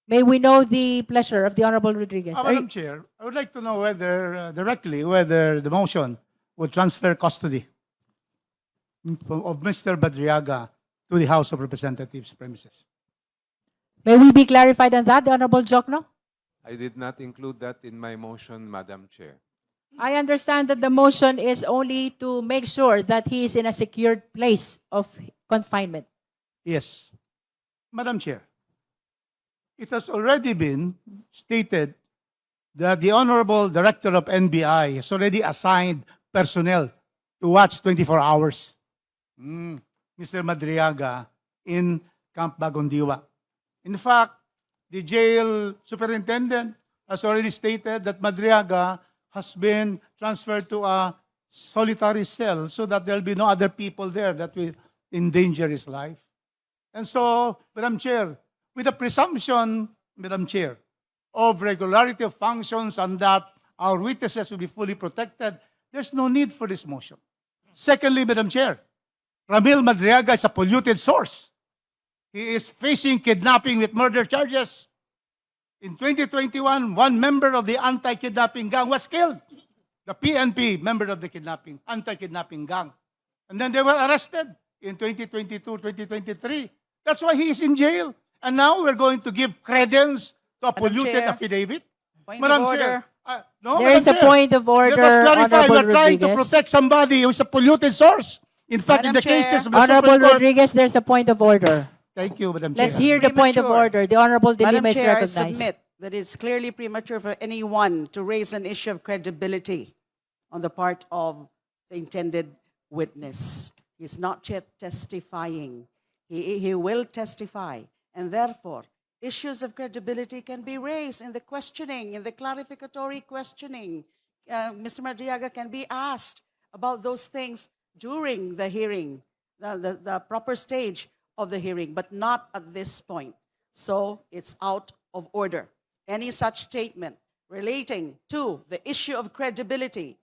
May we know the pleasure of the Honorable Rodriguez? Are Madam you, Chair, I would like to know whether, directly, whether the motion would transfer custody of Mr. Madriaga to the House of Representatives premises. may we be clarified on that, the Honorable Jokno? I did not include that in my motion, Madam Chair. I understand that the motion is only to make sure that he is in a secured place of confinement. Yes. Madam Chair, it has already been stated that the Honorable Director of NBI has already assigned personnel to watch 24 hours. Mr. Madriaga in Camp Bagondiwa. In fact, the jail superintendent has already stated that Madriaga has been transferred to a solitary cell so that there'll be no other people there that will endanger his life. And so, Madam Chair, with the presumption, Madam Chair, of regularity of functions and that our witnesses will be fully protected, there's no need for this motion. Secondly, Madam Chair, Ramil Madriaga is a polluted source. He is facing kidnapping with murder charges. In 2021, one member of the anti-kidnapping gang was killed. The PNP member of the anti-kidnapping gang. And then they were arrested in 2022, 2023. That's why he is in jail. And now we're going to give credence to a Madam polluted Chair. affidavit. Point Madam of Chair, order. no, There Madam is a Chair. point of order, Let us clarify, Honorable we're trying to Rodriguez. protect somebody who is a polluted source. In fact, in Madam the Chair. cases of the Honorable Supreme Court. Rodriguez, there's a point of order. Thank you, Madam Chair. Let's hear the point of Premature. order. The Honorable De Madam Lima is Chair, I recognized. submit that it's clearly premature for anyone to raise an issue of credibility on the part of the intended witness. He's not yet testifying. He will testify. And therefore, issues of credibility can be raised in the questioning, in the clarificatory questioning. Mr. Madriaga can be asked about those things during the hearing, the proper stage of the hearing, but not at this point. So it's out of order. Any such statement relating to the issue of credibility,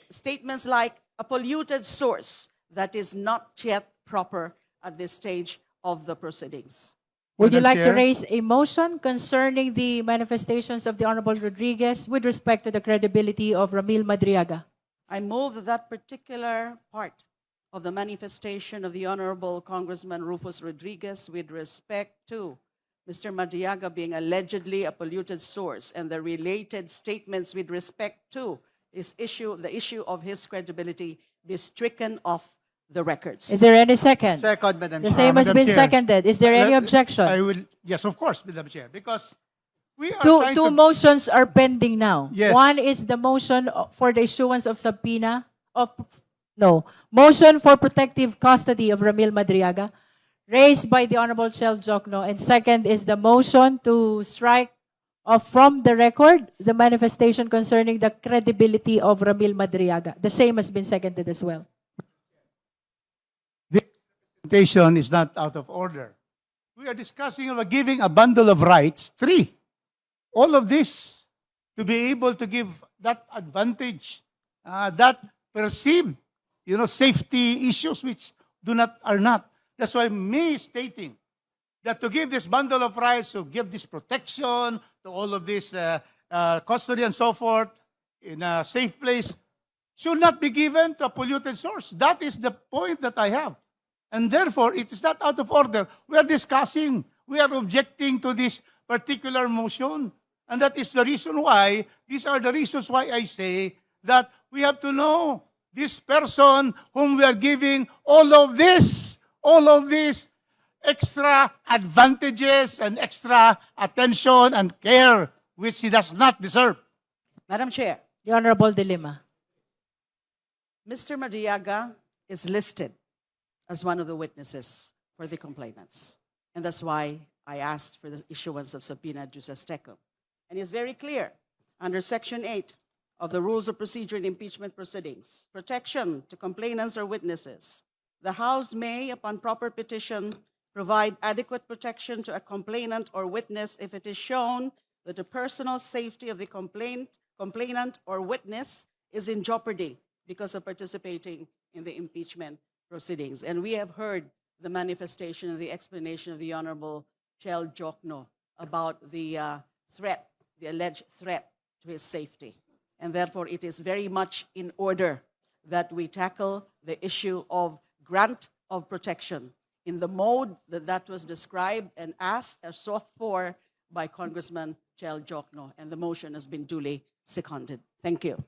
statements like a polluted source, that is not yet proper at this stage of the proceedings. Would you Madam like to Chair. raise a motion concerning the manifestations of the Honorable Rodriguez with respect to the credibility of Ramil Madriaga? I move that that particular part of the manifestation of the Honorable Congressman Rufus Rodriguez with respect to Mr. Madriaga being allegedly a polluted source and the related statements with respect to the issue of his credibility be stricken off the records. Is there any second? Second, Madam The Chair. same has Madam been Chair. seconded. Is there any I objection? will, yes, of course, Madam Chair, because we are Two trying to... motions are pending now. Yes. One is the motion for the issuance of subpoena motion for protective custody of Ramil Madriaga, raised by the Honorable Chel Jokno, and second is the motion to strike off from the record the manifestation concerning the credibility of Ramil Madriaga. The same has been seconded as well. This presentation is not out of order. We are discussing about giving a bundle of rights, 3. All of this to be able to give that advantage, that perceived, safety issues which are not. That's why me stating that to give this bundle of rights, to give this protection, to all of this custody and so forth in a safe place, should not be given to a polluted source. That is the point that I have. And therefore, it is not out of order. We are discussing, we are objecting to this particular motion. And that is the reason why, these are the reasons why I say that we have to know this person whom we are giving all of these extra advantages and extra attention and care which he does not deserve. Madam Chair, The Honorable De Lima. Mr. Madriaga is listed as one of the witnesses for the complainants. And that's why I asked for the issuance of subpoena duces tecum. And it's very clear under Section 8 of the Rules of Procedure in Impeachment Proceedings, protection to complainants or witnesses. The House may, upon proper petition, provide adequate protection to a complainant or witness if it is shown that the personal safety of the complainant or witness is in jeopardy because of participating in the impeachment proceedings. And we have heard the manifestation and the explanation of the Honorable Chel Jokno about the threat, the alleged threat to his safety. And therefore, it is very much in order that we tackle the issue of grant of protection in the mode that was described and asked or sought for by Congressman Chel Jokno, and the motion has been duly seconded. Thank you.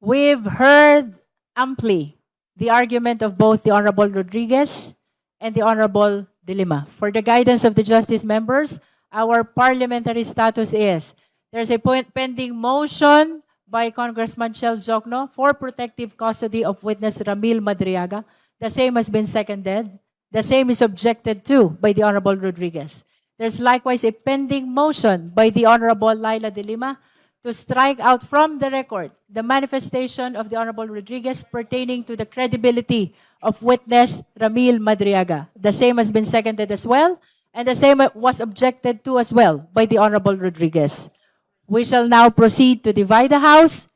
We've heard amply the argument of both the Honorable Rodriguez and the Honorable De Lima. For the guidance of the Justice members, our parliamentary status is there's a pending motion by Congressman Chel Jokno for protective custody of witness Ramil Madriaga. The same has been seconded. The same is objected to by the Honorable Rodriguez. There's likewise a pending motion by the Honorable Laila De Lima to strike out from the record the manifestation of the Honorable Rodriguez pertaining to the credibility of witness Ramil Madriaga. The same has been seconded as well, and the same was objected to as well by the Honorable Rodriguez. We shall now proceed to divide the House